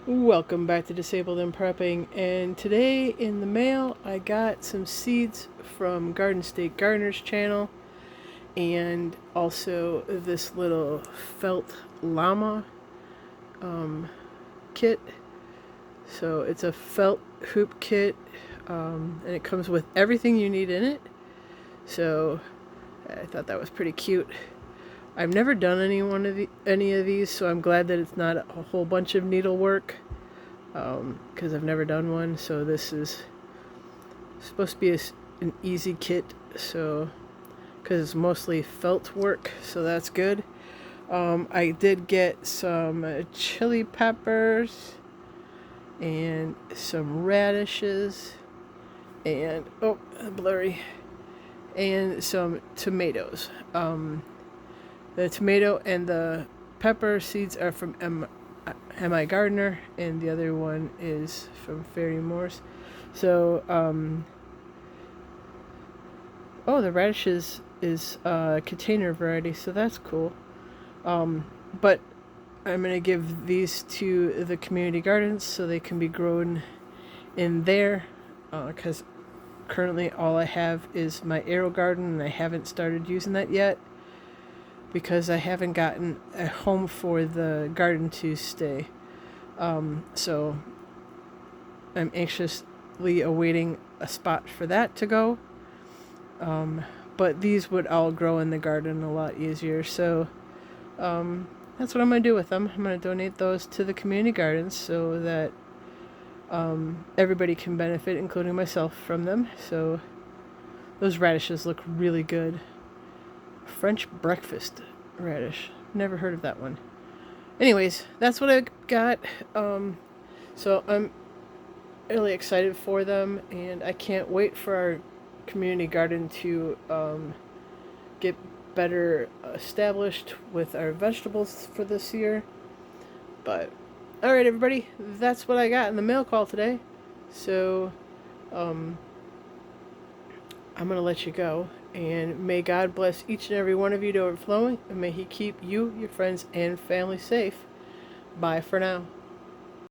Welcome back to Disabled and Prepping, and today in the mail I got some seeds from Garden State Gardener's channel and also this little felt llama kit. So it's a felt hoop kit and it comes with everything you need in it. So I thought that was pretty cute. I've never done any of these, so I'm glad that it's not a whole bunch of needlework, because I've never done one. So this is supposed to be an easy kit, so because it's mostly felt work, so that's good. I did get some chili peppers and some radishes and blurry, and some tomatoes. The tomato and the pepper seeds are from M.I. Gardner, and the other one is from Fairy Morse. So, the radishes is container variety, so that's cool. But I'm going to give these to the community gardens so they can be grown in there, because currently all I have is my arrow garden, and I haven't started using that yet, because I haven't gotten a home for the garden to stay. So I'm anxiously awaiting a spot for that to go. But these would all grow in the garden a lot easier. So that's what I'm going to do with them. I'm going to donate those to the community gardens so that everybody can benefit, including myself, from them. So those radishes look really good. French breakfast radish. Never heard of that one. Anyways, that's what I got. So I'm really excited for them, and I can't wait for our community garden to get better established with our vegetables for this year. But alright, everybody, that's what I got in the mail call today. So I'm gonna let you go, and may God bless each and every one of you to overflowing, and may He keep you, your friends, and family safe. Bye for now.